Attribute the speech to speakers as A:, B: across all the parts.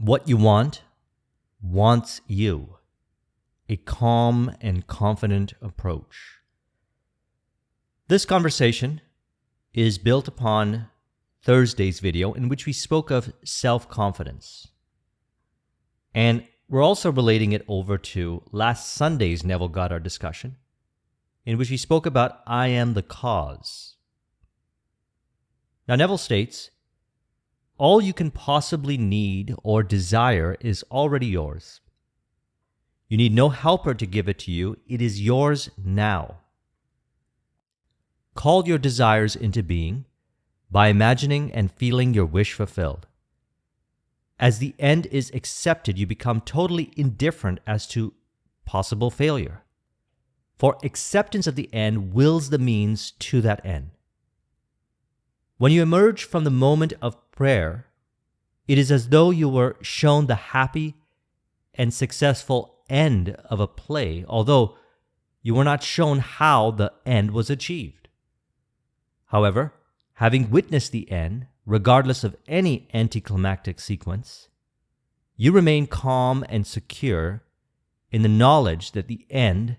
A: What you want wants you. A calm and confident approach. This conversation is built upon Thursday's video in which we spoke of self-confidence. And we're also relating it over to last Sunday's Neville Goddard discussion, in which we spoke about I am the cause. Now, Neville states, all you can possibly need or desire is already yours. You need no helper to give it to you. It is yours now. Call your desires into being by imagining and feeling your wish fulfilled. As the end is accepted, you become totally indifferent as to possible failure. For acceptance of the end wills the means to that end. When you emerge from the moment of prayer, it is as though you were shown the happy and successful end of a play, although you were not shown how the end was achieved. However, having witnessed the end, regardless of any anticlimactic sequence, you remain calm and secure in the knowledge that the end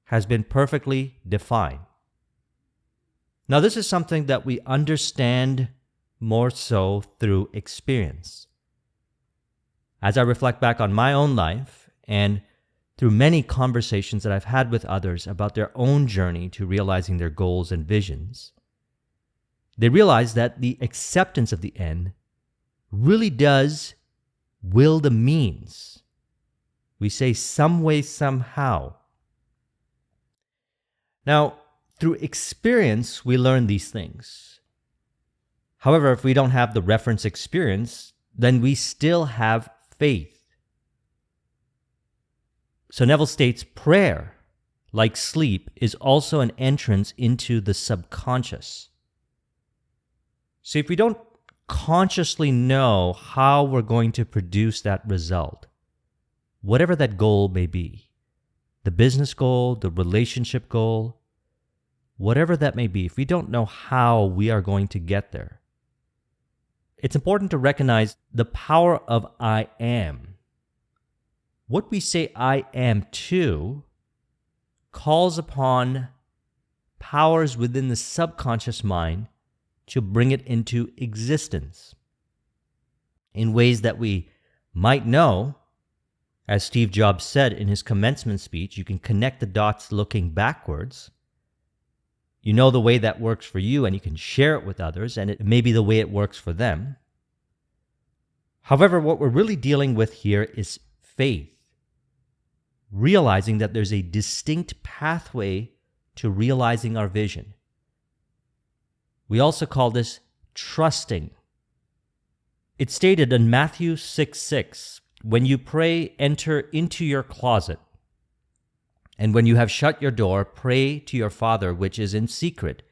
A: has been perfectly defined. Now, this is something that we understand more so through experience. As I reflect back on my own life and through many conversations that I've had with others about their own journey to realizing their goals and visions, they realize that the acceptance of the end really does will the means. We say some way, somehow. Now, through experience, we learn these things. However, if we don't have the reference experience, then we still have faith. So Neville states, prayer, like sleep, is also an entrance into the subconscious. So if we don't consciously know how we're going to produce that result, whatever that goal may be, the business goal, the relationship goal, whatever that may be, if we don't know how we are going to get there, it's important to recognize the power of I am. What we say I am to calls upon powers within the subconscious mind to bring it into existence in ways that we might know. As Steve Jobs said in his commencement speech, you can connect the dots looking backwards. You know the way that works for you, and you can share it with others, and it may be the way it works for them. However, what we're really dealing with here is faith, realizing that there's a distinct pathway to realizing our vision. We also call this trusting. It's stated in Matthew 6:6, when you pray, enter into your closet. And when you have shut your door, pray to your Father which is in secret.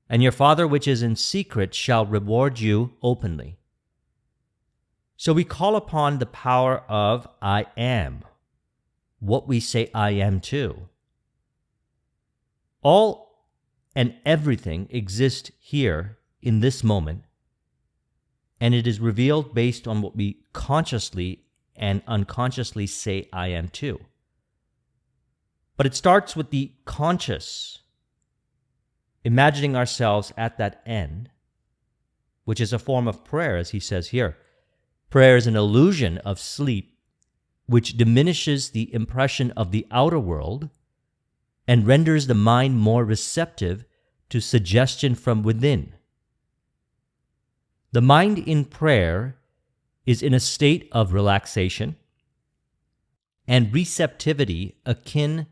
A: And your Father which is in secret shall reward you openly. So we call upon the power of I am, what we say I am to. All and everything exists here in this moment, and it is revealed based on what we consciously and unconsciously say I am to. But it starts with the conscious, imagining ourselves at that end, which is a form of prayer, as he says here. Prayer is an illusion of sleep, which diminishes the impression of the outer world and renders the mind more receptive to suggestion from within. The mind in prayer is in a state of relaxation and receptivity akin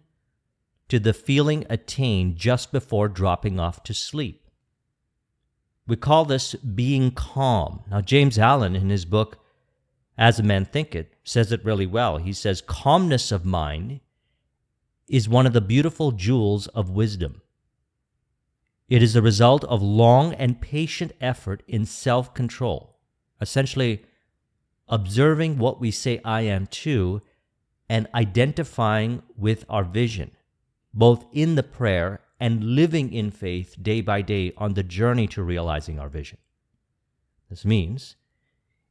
A: to the feeling attained just before dropping off to sleep. We call this being calm. Now, James Allen, in his book, As a Man Thinketh, says it really well. He says, calmness of mind is one of the beautiful jewels of wisdom. It is the result of long and patient effort in self-control, essentially observing what we say I am to and identifying with our vision, both in the prayer and living in faith day by day on the journey to realizing our vision. This means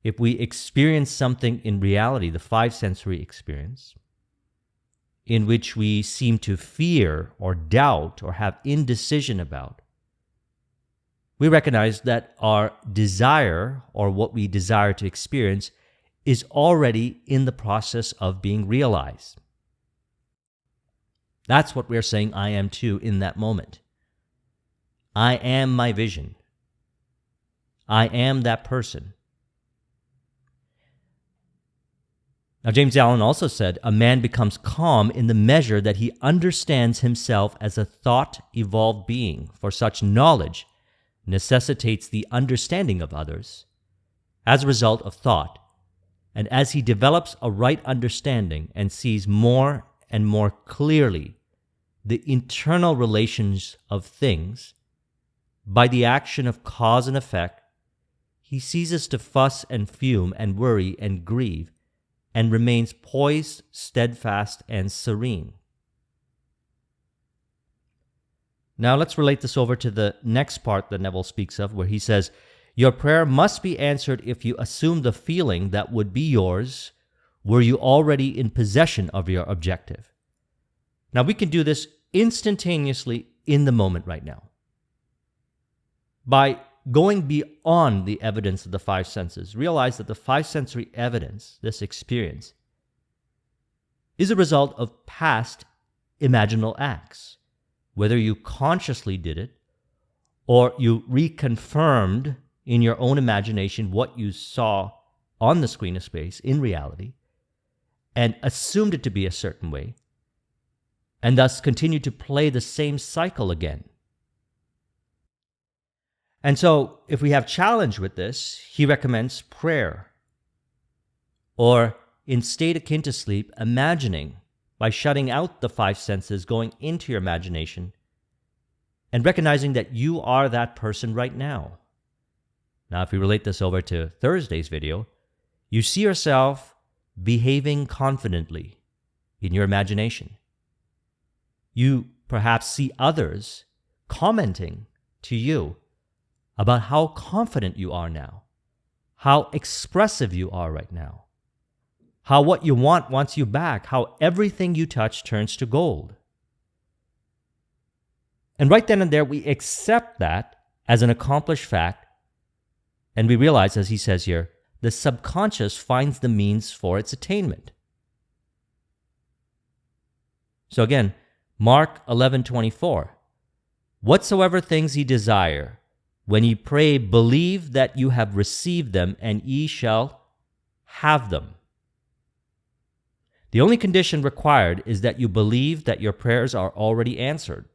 A: if we experience something in reality, the five sensory experience, in which we seem to fear or doubt or have indecision about, we recognize that our desire or what we desire to experience is already in the process of being realized. That's what we're saying I am too in that moment. I am my vision. I am that person. Now, James Allen also said, a man becomes calm in the measure that he understands himself as a thought-evolved being, for such knowledge necessitates the understanding of others as a result of thought. And as he develops a right understanding and sees more and more clearly the internal relations of things, by the action of cause and effect, he ceases to fuss and fume and worry and grieve, and remains poised, steadfast, and serene. Now let's relate this over to the next part that Neville speaks of, where he says, your prayer must be answered if you assume the feeling that would be yours were you already in possession of your objective. Now we can do this instantaneously in the moment right now. By going beyond the evidence of the five senses, realize that the five sensory evidence, this experience, is a result of past imaginal acts. Whether you consciously did it or you reconfirmed in your own imagination what you saw on the screen of space in reality and assumed it to be a certain way, and thus continued to play the same cycle again. And so, if we have challenge with this, he recommends prayer, or in state akin to sleep, imagining by shutting out the five senses, going into your imagination, and recognizing that you are that person right now. Now, if we relate this over to Thursday's video, you see yourself behaving confidently in your imagination. You perhaps see others commenting to you about how confident you are now, how expressive you are right now, how what you want wants you back, how everything you touch turns to gold. And right then and there, we accept that as an accomplished fact, and we realize, as he says here, the subconscious finds the means for its attainment. So again, Mark 11:24, whatsoever things ye desire, when ye pray, believe that you have received them, and ye shall have them. The only condition required is that you believe that your prayers are already answered.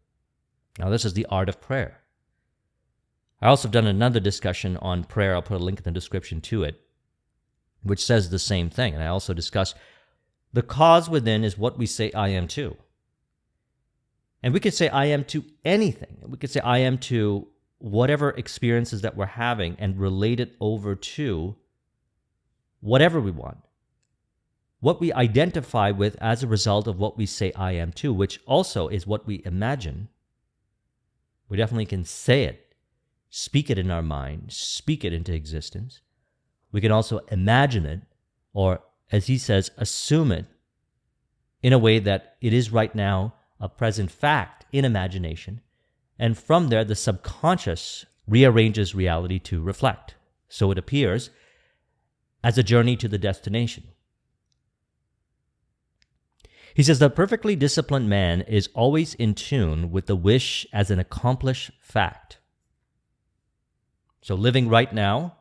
A: Now, this is the art of prayer. I also have done another discussion on prayer. I'll put a link in the description to it, which says the same thing. And I also discuss the cause within is what we say I am to. And we could say I am to anything. We could say I am to whatever experiences that we're having and relate it over to whatever we want. What we identify with as a result of what we say I am to, which also is what we imagine. We definitely can say it, speak it in our mind, speak it into existence. We can also imagine it, or as he says, assume it in a way that it is right now a present fact in imagination. And from there, the subconscious rearranges reality to reflect. So it appears as a journey to the destination. He says, the perfectly disciplined man is always in tune with the wish as an accomplished fact. So living right now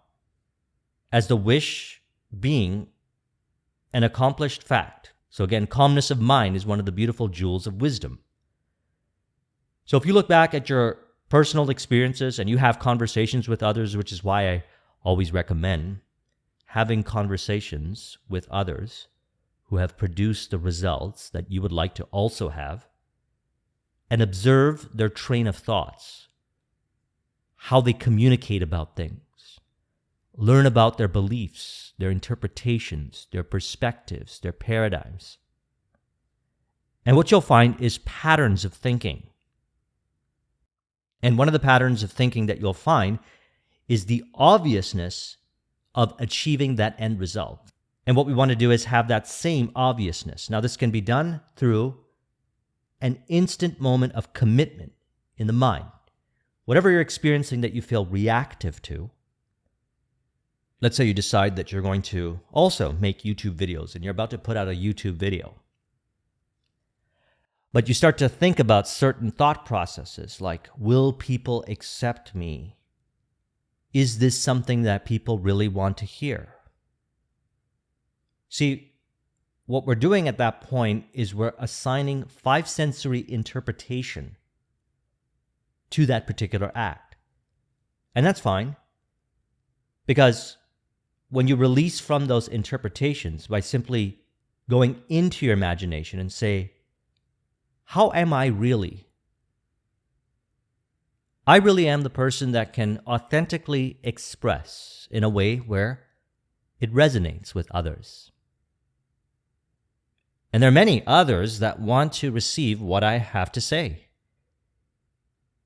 A: as the wish being an accomplished fact. So again, calmness of mind is one of the beautiful jewels of wisdom. So if you look back at your personal experiences and you have conversations with others, which is why I always recommend having conversations with others who have produced the results that you would like to also have, and observe their train of thoughts, how they communicate about things, learn about their beliefs, their interpretations, their perspectives, their paradigms. And what you'll find is patterns of thinking. And one of the patterns of thinking that you'll find is the obviousness of achieving that end result. And what we want to do is have that same obviousness. Now, this can be done through an instant moment of commitment in the mind. Whatever you're experiencing that you feel reactive to, let's say you decide that you're going to also make YouTube videos and you're about to put out a YouTube video. But you start to think about certain thought processes like, will people accept me? Is this something that people really want to hear? See, what we're doing at that point is we're assigning five sensory interpretation to that particular act. And that's fine, because when you release from those interpretations by simply going into your imagination and say, how am I really? I really am the person that can authentically express in a way where it resonates with others. And there are many others that want to receive what I have to say.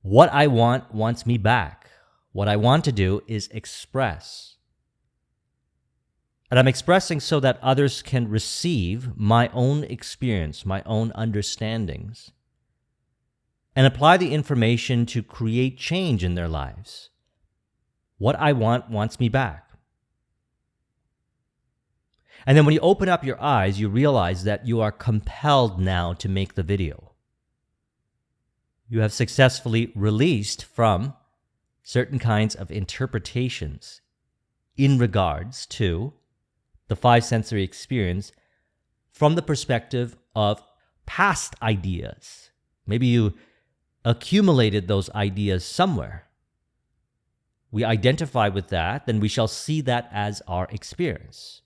A: What I want wants me back. What I want to do is express. And I'm expressing so that others can receive my own experience, my own understandings, and apply the information to create change in their lives. What I want wants me back. And then when you open up your eyes, you realize that you are compelled now to make the video. You have successfully released from certain kinds of interpretations in regards to the five sensory experience from the perspective of past ideas. Maybe you accumulated those ideas somewhere. We identify with that, then we shall see that as our experience.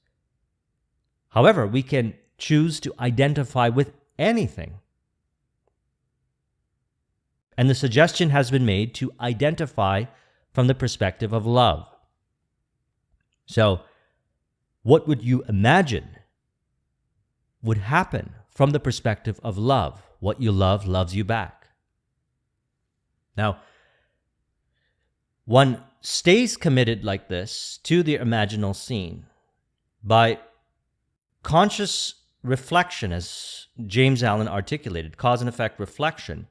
A: However, we can choose to identify with anything. And the suggestion has been made to identify from the perspective of love. So, what would you imagine would happen from the perspective of love? What you love loves you back. Now, one stays committed like this to the imaginal scene by conscious reflection, as James Allen articulated, cause and effect reflection.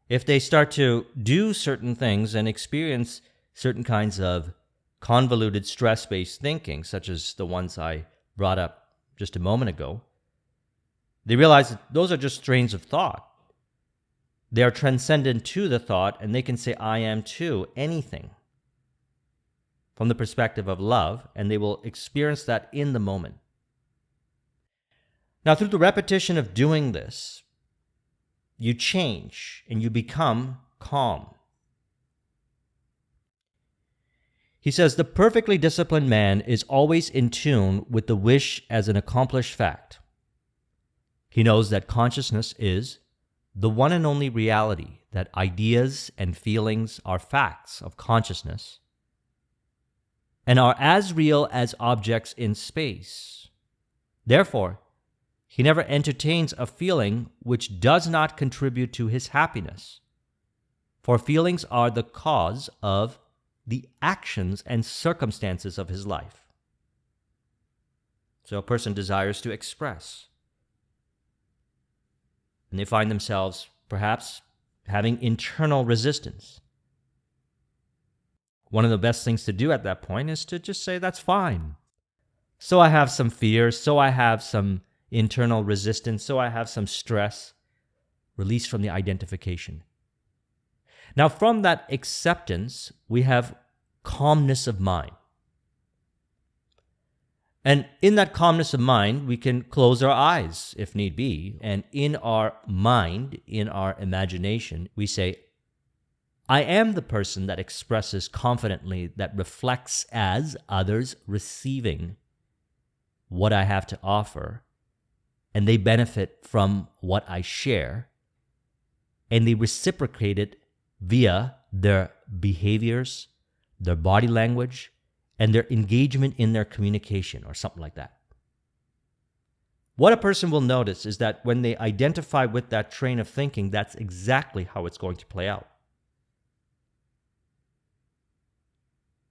A: If they start to do certain things and experience certain kinds of convoluted stress-based thinking, such as the ones I brought up just a moment ago, they realize that those are just strains of thought. They are transcendent to the thought, and they can say, I am too, anything, from the perspective of love, and they will experience that in the moment. Now, through the repetition of doing this, you change and you become calm. He says, the perfectly disciplined man is always in tune with the wish as an accomplished fact. He knows that consciousness is the one and only reality, that ideas and feelings are facts of consciousness and are as real as objects in space. Therefore, he never entertains a feeling which does not contribute to his happiness, for feelings are the cause of the actions and circumstances of his life. So a person desires to express, and they find themselves perhaps having internal resistance. One of the best things to do at that point is to just say, that's fine. So I have some fear, so I have some internal resistance, so I have some stress. Release from the identification. Now, from that acceptance, we have calmness of mind. And in that calmness of mind, we can close our eyes if need be. And in our mind, in our imagination, we say, I am the person that expresses confidently, that reflects as others receiving what I have to offer, and they benefit from what I share, and they reciprocate it via their behaviors, their body language, and their engagement in their communication, or something like that. What a person will notice is that when they identify with that train of thinking, that's exactly how it's going to play out.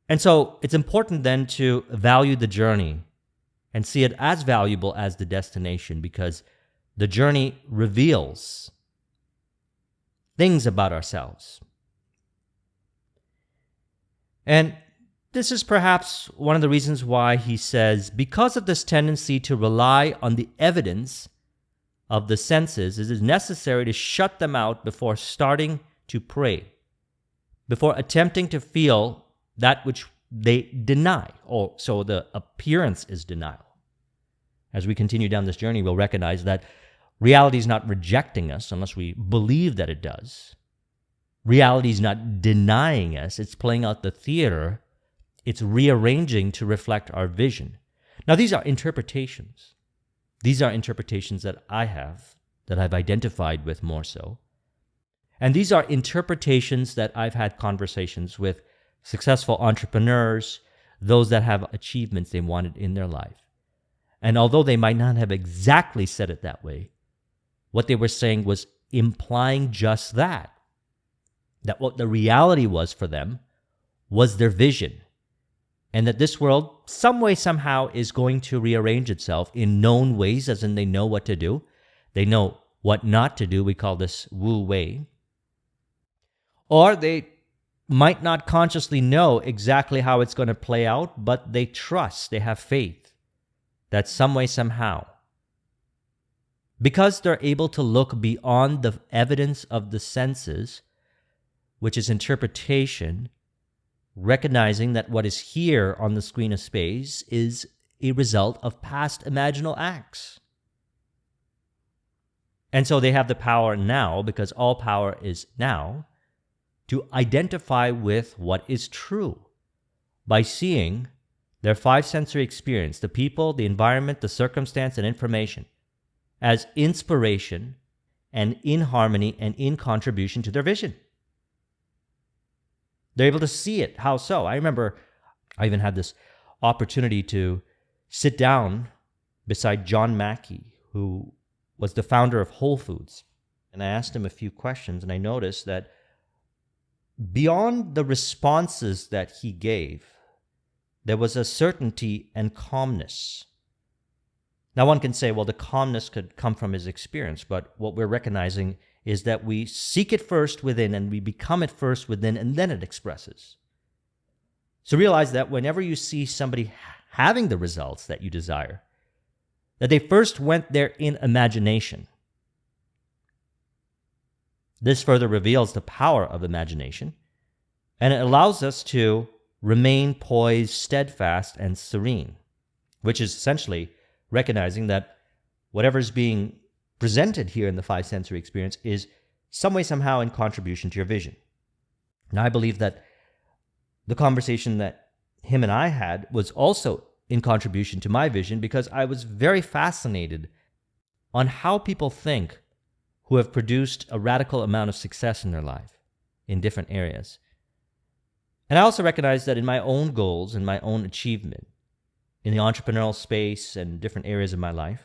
A: And so it's important then to value the journey and see it as valuable as the destination, because the journey reveals things about ourselves. And this is perhaps one of the reasons why he says, because of this tendency to rely on the evidence of the senses, it is necessary to shut them out before starting to pray, before attempting to feel that which they deny, or so the appearance is denial. As we continue down this journey, we'll recognize that reality is not rejecting us unless we believe that it does. Reality is not denying us. It's playing out the theater. It's rearranging to reflect our vision. Now, these are interpretations. These are interpretations that I have, that I've identified with more so. And these are interpretations that I've had conversations with successful entrepreneurs, those that have achievements they wanted in their life. And although they might not have exactly said it that way, what they were saying was implying just that what the reality was for them was their vision, and that this world, some way, somehow, is going to rearrange itself in known ways, as in they know what to do. They know what not to do. We call this Wu Wei. Or they might not consciously know exactly how it's going to play out, but they trust, they have faith that some way, somehow, because they're able to look beyond the evidence of the senses, which is interpretation, recognizing that what is here on the screen of space is a result of past imaginal acts. And so they have the power now, because all power is now, to identify with what is true by seeing their five sensory experience, the people, the environment, the circumstance, and information, as inspiration and in harmony and in contribution to their vision. They're able to see it. How so? I remember I even had this opportunity to sit down beside John Mackey, who was the founder of Whole Foods. And I asked him a few questions, and I noticed that beyond the responses that he gave, there was a certainty and calmness. Now, one can say, well, the calmness could come from his experience, but what we're recognizing is that we seek it first within, and we become it first within, and then it expresses. So realize that whenever you see somebody having the results that you desire, that they first went there in imagination. This further reveals the power of imagination, and it allows us to remain poised, steadfast, and serene, which is essentially recognizing that whatever's being presented here in the five sensory experience is some way, somehow in contribution to your vision. Now, I believe that the conversation that him and I had was also in contribution to my vision, because I was very fascinated on how people think who have produced a radical amount of success in their life in different areas. And I also recognize that in my own goals and my own achievement in the entrepreneurial space and different areas of my life,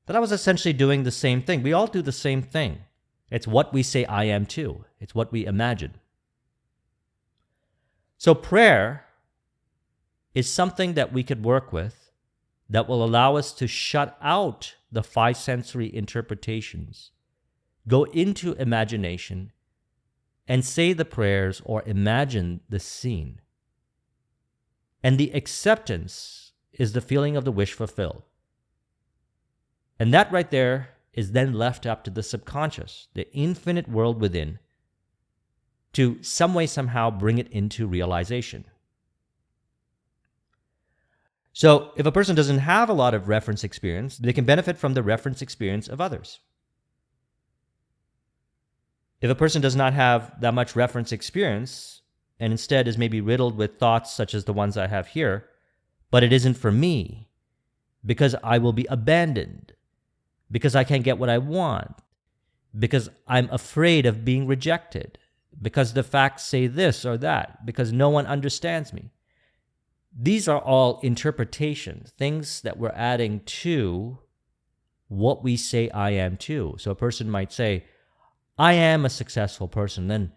A: that I was essentially doing the same thing. We all do the same thing. It's what we say I am too. It's what we imagine. So prayer is something that we could work with that will allow us to shut out the five sensory interpretations, go into imagination, and say the prayers or imagine the scene. And the acceptance is the feeling of the wish fulfilled. And that right there is then left up to the subconscious, the infinite world within, to some way, somehow bring it into realization. So if a person doesn't have a lot of reference experience, they can benefit from the reference experience of others. If a person does not have that much reference experience, and instead is maybe riddled with thoughts such as the ones I have here, but it isn't for me, because I will be abandoned, because I can't get what I want, because I'm afraid of being rejected, because the facts say this or that, because no one understands me. These are all interpretations, things that we're adding to what we say I am too. So a person might say, I am a successful person. Then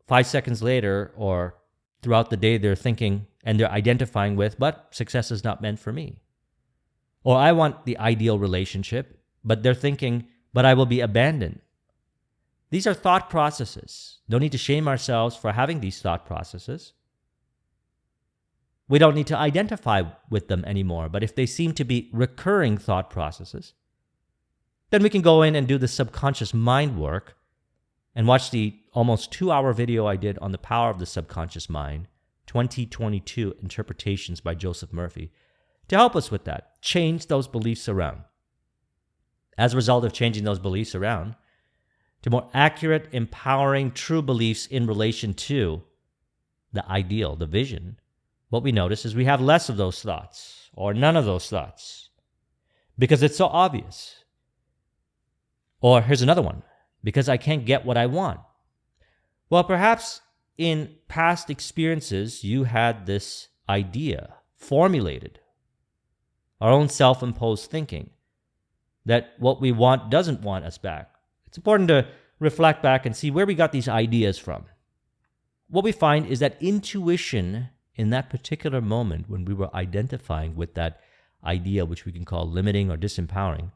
A: 5 seconds later or throughout the day they're thinking and they're identifying with, but success is not meant for me. Or I want the ideal relationship, but they're thinking, but I will be abandoned. These are thought processes. No need to shame ourselves for having these thought processes. We don't need to identify with them anymore, but if they seem to be recurring thought processes, then we can go in and do the subconscious mind work and watch the almost 2-hour video I did on the power of the subconscious mind, 2022 Interpretations by Joseph Murphy, to help us with that, change those beliefs around. As a result of changing those beliefs around to more accurate, empowering, true beliefs in relation to the ideal, the vision, what we notice is we have less of those thoughts or none of those thoughts because it's so obvious. Or here's another one, because I can't get what I want. Well, perhaps in past experiences, you had this idea formulated, our own self-imposed thinking, that what we want doesn't want us back. It's important to reflect back and see where we got these ideas from. What we find is that intuition in that particular moment when we were identifying with that idea, which we can call limiting or disempowering,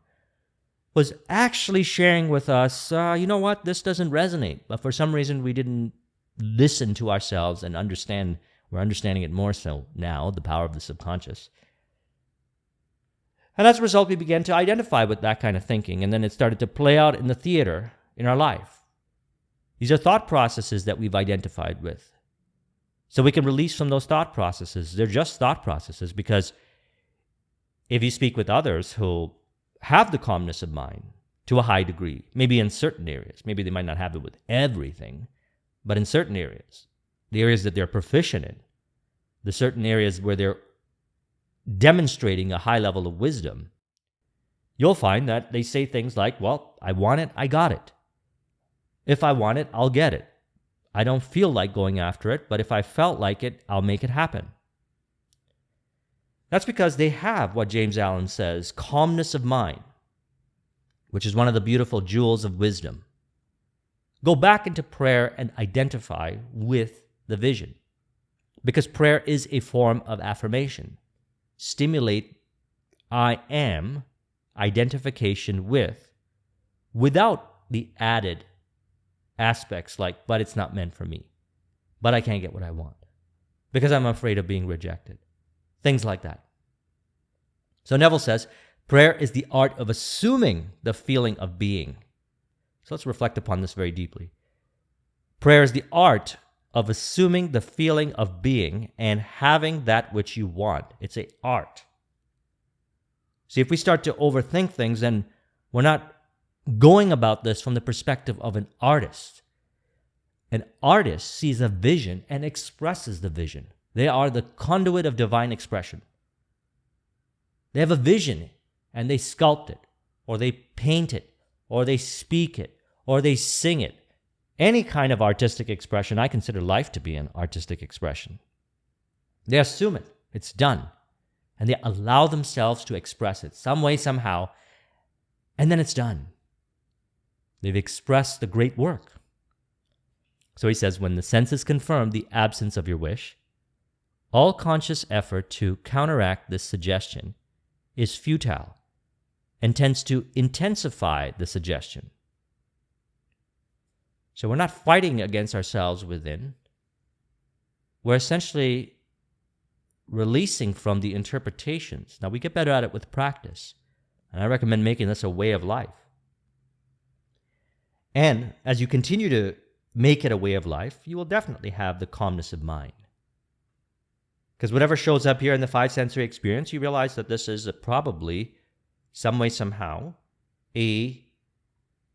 A: was actually sharing with us, you know what, this doesn't resonate. But for some reason, we didn't listen to ourselves and understand. We're understanding it more so now, the power of the subconscious. And as a result, we began to identify with that kind of thinking, and then it started to play out in the theater in our life. These are thought processes that we've identified with. So we can release from those thought processes. They're just thought processes because if you speak with others who have the calmness of mind to a high degree, maybe in certain areas, maybe they might not have it with everything, but in certain areas, the areas that they're proficient in, the certain areas where they're demonstrating a high level of wisdom, you'll find that they say things like, well, I want it, I got it. If I want it, I'll get it. I don't feel like going after it, but if I felt like it, I'll make it happen. That's because they have what James Allen says, calmness of mind, which is one of the beautiful jewels of wisdom. Go back into prayer and identify with the vision, because prayer is a form of affirmation. Stimulate I am identification with, without the added aspects like, but it's not meant for me, but I can't get what I want, because I'm afraid of being rejected. Things like that. So Neville says, prayer is the art of assuming the feeling of being. So let's reflect upon this very deeply. Prayer is the art of assuming the feeling of being and having that which you want. It's an art. See, if we start to overthink things, then we're not going about this from the perspective of an artist. An artist sees a vision and expresses the vision. They are the conduit of divine expression. They have a vision and they sculpt it, or they paint it, or they speak it, or they sing it. Any kind of artistic expression, I consider life to be an artistic expression. They assume it, it's done, and they allow themselves to express it some way, somehow, and then it's done. They've expressed the great work. So he says, when the senses confirm the absence of your wish, all conscious effort to counteract this suggestion is futile and tends to intensify the suggestion. So we're not fighting against ourselves within. We're essentially releasing from the interpretations. Now, we get better at it with practice, and I recommend making this a way of life. And as you continue to make it a way of life, you will definitely have the calmness of mind. Because whatever shows up here in the five sensory experience, you realize that this is probably, some way, somehow, a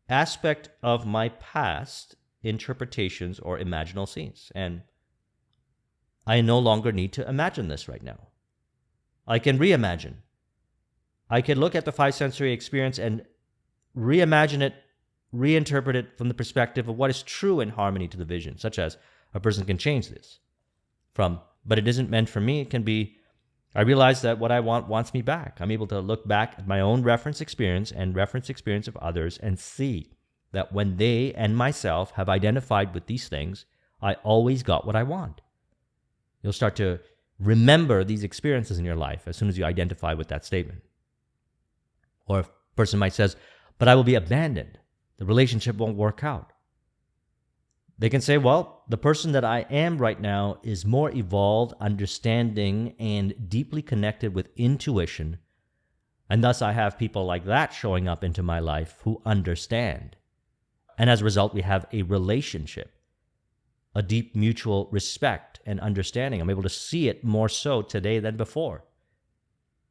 A: aspect of my past interpretations or imaginal scenes. And I no longer need to imagine this right now. I can reimagine. I can look at the five sensory experience and reimagine it, reinterpret it from the perspective of what is true in harmony to the vision, such as a person can change this from, but it isn't meant for me. It can be, I realize that what I want wants me back. I'm able to look back at my own reference experience and reference experience of others and see that when they and myself have identified with these things, I always got what I want. You'll start to remember these experiences in your life as soon as you identify with that statement. Or a person might say, but I will be abandoned. The relationship won't work out. They can say, well, the person that I am right now is more evolved, understanding, and deeply connected with intuition. And thus I have people like that showing up into my life who understand. And as a result, we have a relationship, a deep mutual respect and understanding. I'm able to see it more so today than before.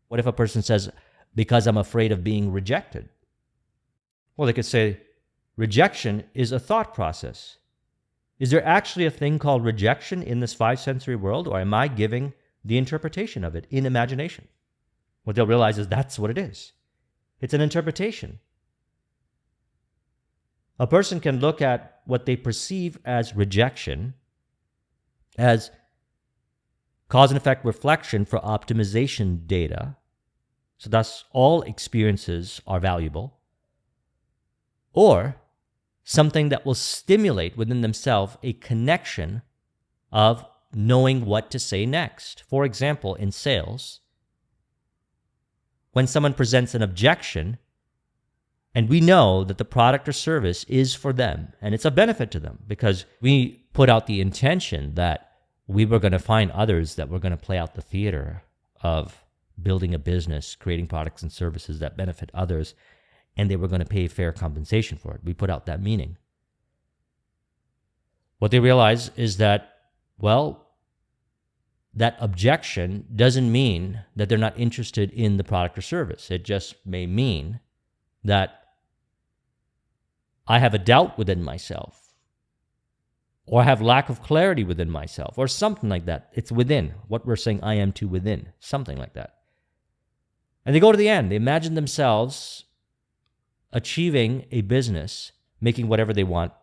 A: What if a person says, because I'm afraid of being rejected? Well, they could say, rejection is a thought process. Is there actually a thing called rejection in this five-sensory world, or am I giving the interpretation of it in imagination? What they'll realize is that's what it is. It's an interpretation. A person can look at what they perceive as rejection as cause and effect reflection for optimization data, so thus all experiences are valuable, or something that will stimulate within themselves a connection of knowing what to say next. For example, in sales, when someone presents an objection, and we know that the product or service is for them, and it's a benefit to them because we put out the intention that we were going to find others that were going to play out the theater of building a business, creating products and services that benefit others, and they were going to pay fair compensation for it. We put out that meaning. What they realize is that, well, that objection doesn't mean that they're not interested in the product or service. It just may mean that I have a doubt within myself, or I have lack of clarity within myself, or something like that. It's within, what we're saying I am to within, something like that. And they go to the end. They imagine themselves achieving a business, making whatever they want.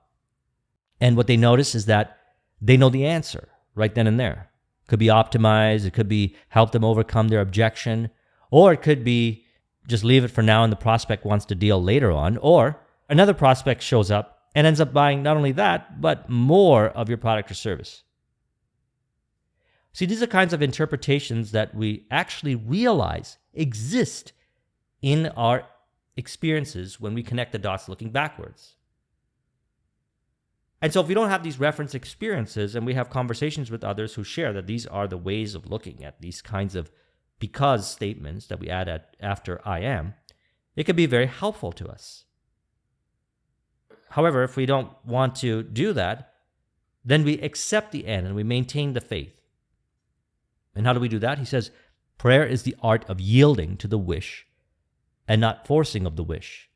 A: And what they notice is that they know the answer right then and there. It could be optimized, it could be help them overcome their objection, or it could be just leave it for now and the prospect wants to deal later on, or another prospect shows up and ends up buying not only that, but more of your product or service. See, these are kinds of interpretations that we actually realize exist in our experiences when we connect the dots looking backwards. And so if we don't have these reference experiences and we have conversations with others who share that these are the ways of looking at these kinds of because statements that we add after I am, it can be very helpful to us. However, if we don't want to do that, then we accept the end and we maintain the faith. And how do we do that? He says, prayer is the art of yielding to the wish and not forcing of the wish.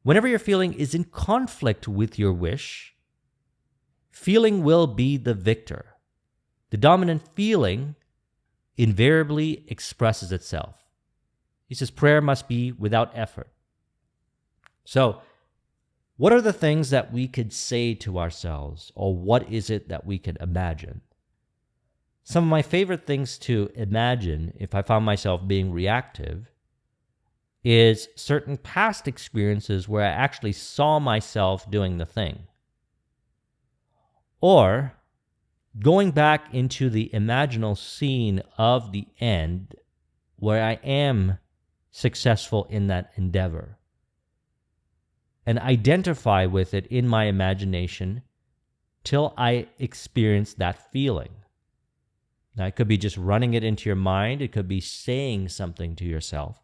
A: Whenever your feeling is in conflict with your wish, feeling will be the victor. The dominant feeling invariably expresses itself. He says prayer must be without effort. So, what are the things that we could say to ourselves, or what is it that we could imagine? Some of my favorite things to imagine, if I found myself being reactive, is certain past experiences where I actually saw myself doing the thing. Or going back into the imaginal scene of the end where I am successful in that endeavor and identify with it in my imagination till I experience that feeling. Now, it could be just running it into your mind. It could be saying something to yourself.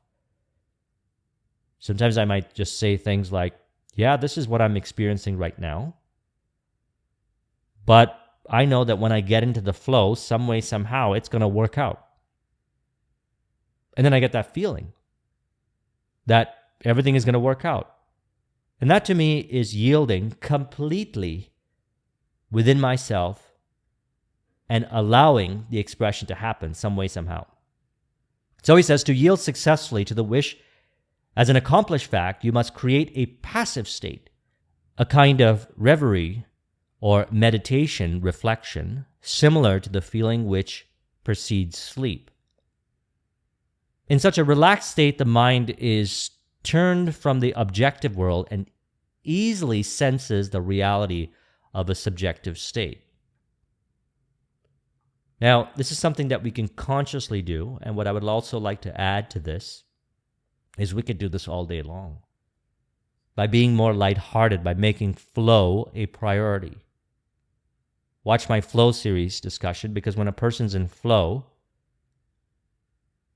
A: Sometimes I might just say things like, yeah, this is what I'm experiencing right now. But I know that when I get into the flow, some way, somehow, it's going to work out. And then I get that feeling that everything is going to work out. And that to me is yielding completely within myself and allowing the expression to happen some way, somehow. So he says, to yield successfully to the wish as an accomplished fact, you must create a passive state, a kind of reverie or meditation reflection similar to the feeling which precedes sleep. In such a relaxed state, the mind is turned from the objective world and easily senses the reality of a subjective state. Now, this is something that we can consciously do, and what I would also like to add to this is we could do this all day long. By being more lighthearted, by making flow a priority. Watch my flow series discussion, because when a person's in flow,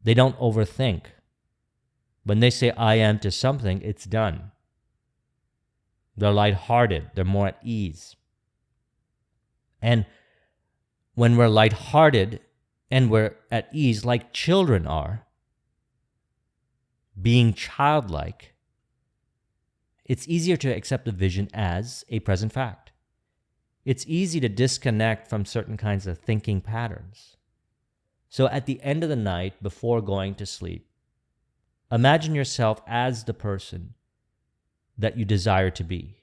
A: they don't overthink. When they say I am to something, it's done. They're lighthearted, they're more at ease. And when we're lighthearted and we're at ease like children are, being childlike, it's easier to accept the vision as a present fact. It's easy to disconnect from certain kinds of thinking patterns. So at the end of the night, before going to sleep, imagine yourself as the person that you desire to be,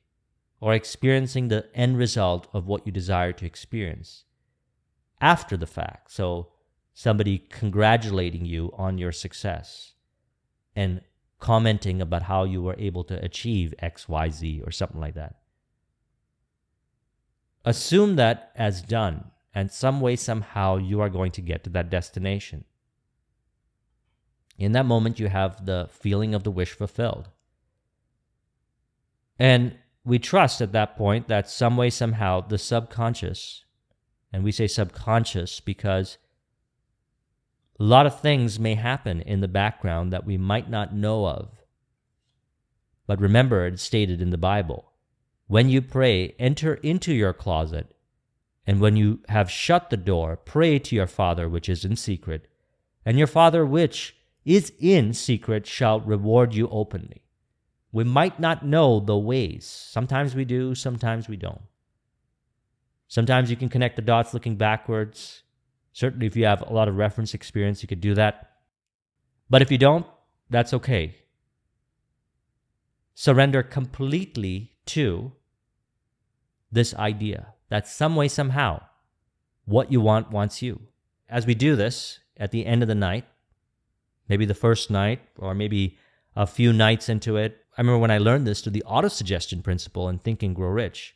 A: or experiencing the end result of what you desire to experience after the fact. So somebody congratulating you on your success and commenting about how you were able to achieve X, Y, Z, or something like that. Assume that as done, and some way, somehow, you are going to get to that destination. In that moment, you have the feeling of the wish fulfilled. And we trust at that point that some way, somehow, the subconscious, and we say subconscious because a lot of things may happen in the background that we might not know of. But remember, it's stated in the Bible, when you pray, enter into your closet, and when you have shut the door, pray to your Father which is in secret, and your Father which is in secret shall reward you openly. We might not know the ways. Sometimes we do, sometimes we don't. Sometimes you can connect the dots looking backwards. Certainly if you have a lot of reference experience, you could do that. But if you don't, that's okay. Surrender completely to this idea that some way, somehow, what you want wants you. As we do this at the end of the night, maybe the first night or maybe a few nights into it, I remember when I learned this through the auto-suggestion principle in Think and Grow Rich,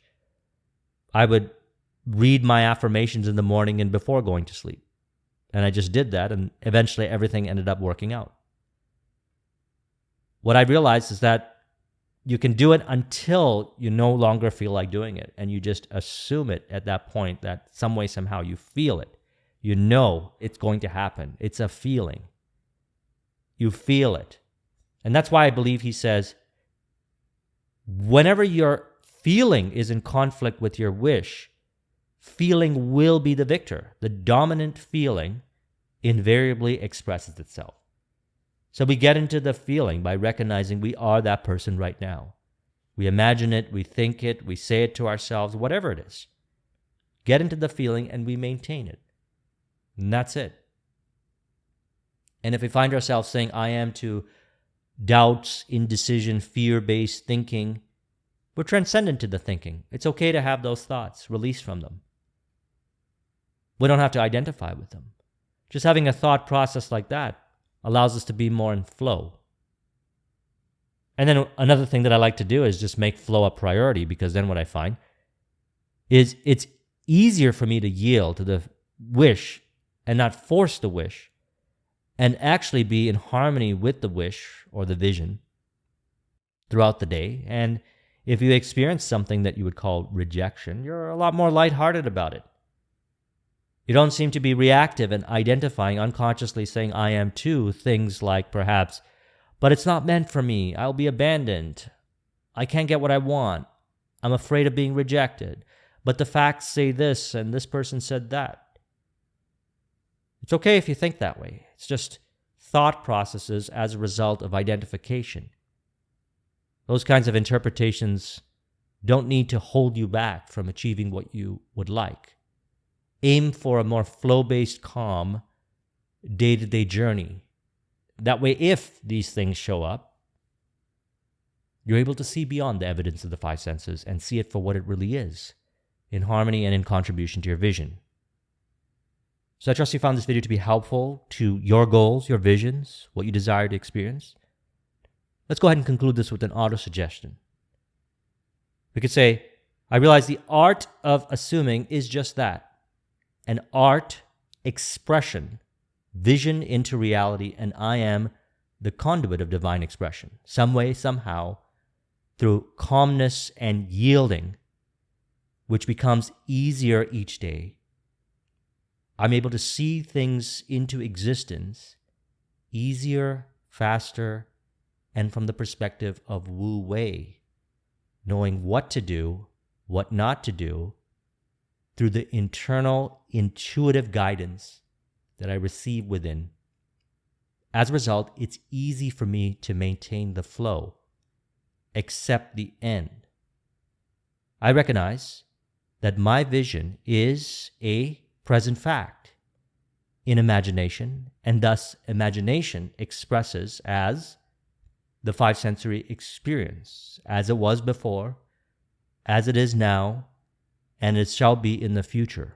A: I would read my affirmations in the morning and before going to sleep. And I just did that, and eventually everything ended up working out. What I realized is that you can do it until you no longer feel like doing it, and you just assume it at that point that some way, somehow you feel it. You know it's going to happen. It's a feeling. You feel it. And that's why I believe he says, whenever your feeling is in conflict with your wish, feeling will be the victor. The dominant feeling invariably expresses itself. So we get into the feeling by recognizing we are that person right now. We imagine it, we think it, we say it to ourselves, whatever it is. Get into the feeling and we maintain it. And that's it. And if we find ourselves saying, I am to doubts, indecision, fear-based thinking, we're transcendent to the thinking. It's okay to have those thoughts, release from them. We don't have to identify with them. Just having a thought process like that allows us to be more in flow. And then another thing that I like to do is just make flow a priority, because then what I find is it's easier for me to yield to the wish and not force the wish and actually be in harmony with the wish or the vision throughout the day. And if you experience something that you would call rejection, you're a lot more lighthearted about it. You don't seem to be reactive and identifying, unconsciously saying, I am too, things like perhaps, but it's not meant for me. I'll be abandoned. I can't get what I want. I'm afraid of being rejected. But the facts say this and this person said that. It's okay if you think that way. It's just thought processes as a result of identification. Those kinds of interpretations don't need to hold you back from achieving what you would like. Aim for a more flow-based, calm, day-to-day journey. That way, if these things show up, you're able to see beyond the evidence of the five senses and see it for what it really is, in harmony and in contribution to your vision. So I trust you found this video to be helpful to your goals, your visions, what you desire to experience. Let's go ahead and conclude this with an auto-suggestion. We could say, I realize the art of assuming is just that, an art expression, vision into reality, and I am the conduit of divine expression. Some way, somehow, through calmness and yielding, which becomes easier each day, I'm able to see things into existence easier, faster, and from the perspective of Wu Wei, knowing what to do, what not to do, through the internal intuitive guidance that I receive within. As a result, it's easy for me to maintain the flow, accept the end. I recognize that my vision is a present fact in imagination, and thus imagination expresses as the five sensory experience, as it was before, as it is now, and it shall be in the future.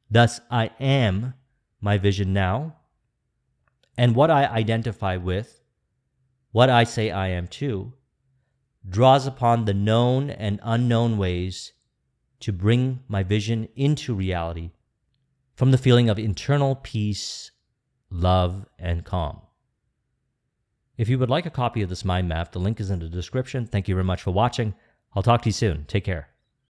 A: Thus, I am my vision now, and what I identify with, what I say I am too, draws upon the known and unknown ways to bring my vision into reality from the feeling of internal peace, love, and calm. If you would like a copy of this mind map, the link is in the description. Thank you very much for watching. I'll talk to you soon. Take care.